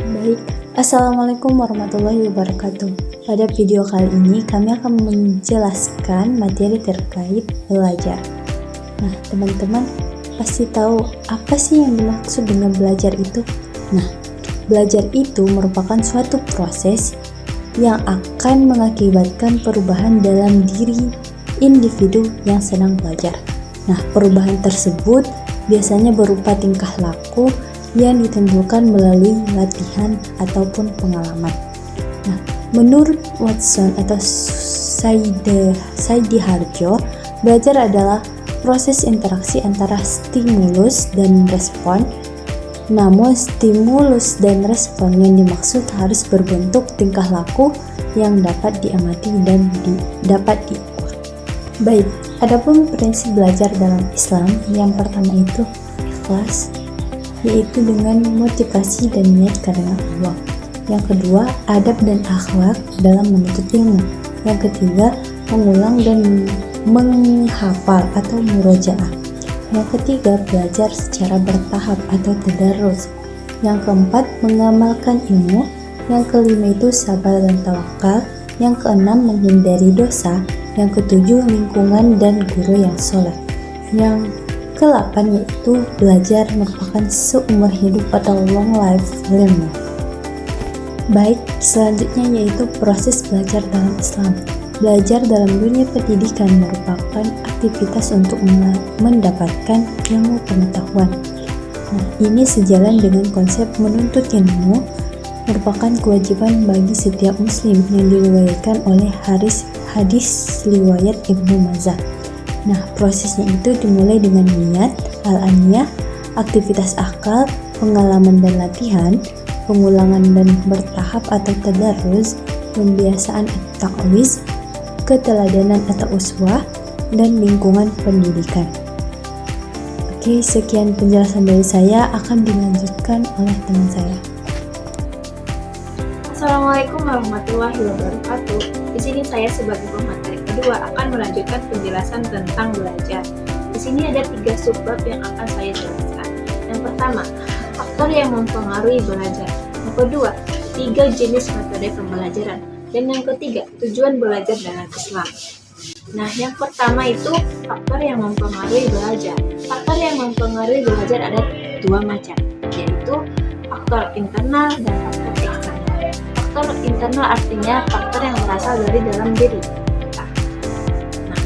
Baik, Assalamualaikum warahmatullahi wabarakatuh. Pada video kali ini kami akan menjelaskan materi terkait belajar. Nah, teman-teman pasti tahu apa sih yang dimaksud dengan belajar itu? Nah, belajar itu merupakan suatu proses yang akan mengakibatkan perubahan dalam diri individu yang sedang belajar. Nah, perubahan tersebut biasanya berupa tingkah laku yang ditimbulkan melalui latihan ataupun pengalaman. Nah, menurut Watson atau Saidi Harjo, belajar adalah proses interaksi antara stimulus dan respon. Namun, stimulus dan respon yang dimaksud harus berbentuk tingkah laku yang dapat diamati dan dapat diukur. Baik, adapun prinsip belajar dalam Islam, yang pertama itu ikhlas, yaitu dengan motivasi dan niat karena Allah. Yang kedua, adab dan akhlak dalam menuntut ilmu. Yang ketiga, mengulang dan menghafal atau murojaah. Yang ketiga, belajar secara bertahap atau tadarus. Yang keempat, mengamalkan ilmu. Yang kelima itu sabar dan tawakal. Yang keenam, menghindari dosa. Yang ketujuh, lingkungan dan guru yang soleh. Yang ke-8 yaitu belajar merupakan seumur hidup atau long life learning. Baik, selanjutnya yaitu proses belajar dalam Islam. Belajar dalam dunia pendidikan merupakan aktivitas untuk mendapatkan ilmu pengetahuan. Nah, ini sejalan dengan konsep menuntut ilmu merupakan kewajiban bagi setiap muslim yang diriwayatkan oleh hadis riwayat Ibnu Majah. Nah, prosesnya itu dimulai dengan niat, al-aniyah, aktivitas akal, pengalaman dan latihan, pengulangan dan bertahap atau tadarruz, pembiasaan atau ta'wiz, keteladanan atau uswah, dan lingkungan pendidikan. Oke, sekian penjelasan dari saya, akan dilanjutkan oleh teman saya. Assalamualaikum warahmatullahi wabarakatuh. Di sini saya sebagai pemateri kedua akan melanjutkan penjelasan tentang belajar. Di sini ada 3 subbab yang akan saya jelaskan. Yang pertama, faktor yang mempengaruhi belajar. Yang kedua, 3 jenis metode pembelajaran. Dan yang ketiga, tujuan belajar dalam Islam. Nah, yang pertama itu faktor yang mempengaruhi belajar. Faktor yang mempengaruhi belajar ada 2 macam, yaitu faktor internal dan faktor eksternal. Faktor internal artinya faktor yang berasal dari dalam diri kita. Nah,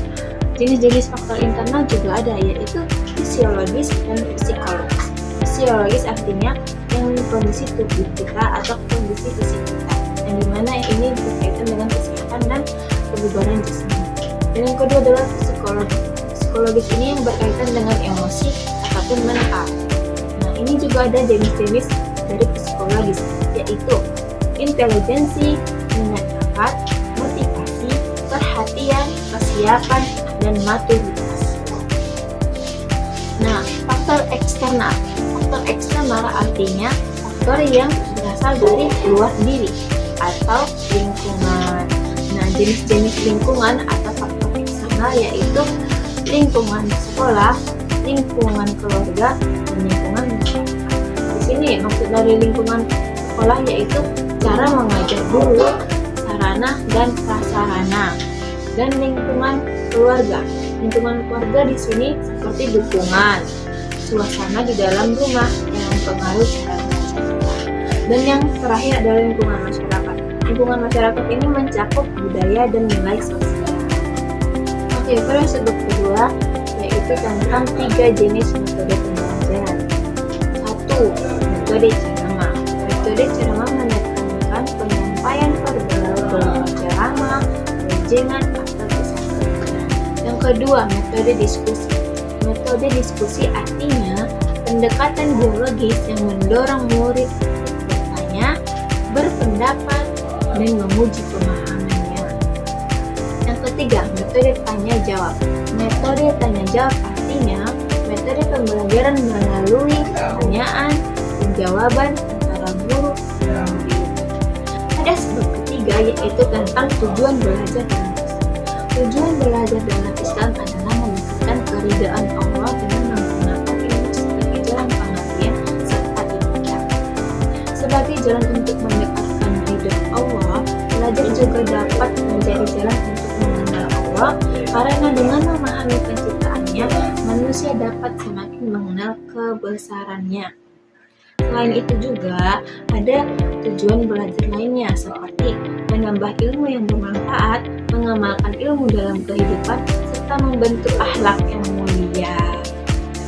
jenis-jenis faktor internal juga ada, yaitu fisiologis dan psikologis. Fisiologis artinya yang kondisi tubuh kita atau kondisi fisik kita, yang dimana ini berkaitan dengan kesehatan dan kebugaran jasmani. Dan yang kedua adalah psikologis. Psikologis ini yang berkaitan dengan emosi ataupun mental. Nah, ini juga ada jenis-jenis dari psikologis, yaitu intelijensi, minat bakat, motivasi, perhatian, kesiapan, dan maturitas. Nah, faktor eksternal. Faktor eksternal artinya faktor yang berasal dari luar diri atau lingkungan. Nah, jenis-jenis lingkungan atau faktor eksternal yaitu lingkungan sekolah, lingkungan keluarga, dan lingkungan masyarakat. Di sini maksud dari lingkungan sekolah yaitu cara mengajar guru, sarana dan prasarana, dan lingkungan keluarga. Lingkungan keluarga di sini seperti dukungan, suasana di dalam rumah yang mempengaruhi cara belajar kita. Dan yang terakhir adalah lingkungan masyarakat. Lingkungan masyarakat ini mencakup budaya dan nilai sosial. Oke, pada subbab kedua yaitu tentang 3 jenis metode pembelajaran. 1. Metode Cerama. Metode Cerama menekankan penyampaian verbal berupa ceramah, wejangan, atau kisah cerita. Yang kedua, metode diskusi. Metode diskusi artinya pendekatan dialogis yang mendorong murid bertanya, berpendapat, dan memuji pemahamannya. Yang ketiga, metode tanya jawab. Metode tanya jawab artinya metode pembelajaran melalui pertanyaan dan jawaban antara guru dan murid. Ada subbab ketiga yaitu tentang tujuan belajar dalam Islam. Tujuan belajar dalam Islam adalah meningkatkan keridhaan Allah dengan menggunakan ilmu sebagai jalan pengabdian serta ibadah. Sebagai jalan untuk mendekatkan diri dengan Allah, belajar juga dapat menjadi jalan untuk mengenal Allah, karena dengan memahami penciptaannya, manusia dapat semakin mengenal kebesarannya. Selain itu juga ada tujuan belajar lainnya seperti menambah ilmu yang bermanfaat, mengamalkan ilmu dalam kehidupan, serta membentuk akhlak yang mulia.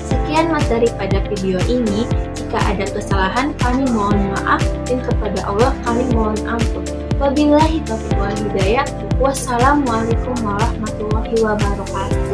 Sekian materi pada video ini. Jika ada kesalahan, kami mohon maaf, dan kepada Allah kami mohon ampun. Wabillahi taufiq wal hidayah. Wassalamualaikum warahmatullahi wabarakatuh.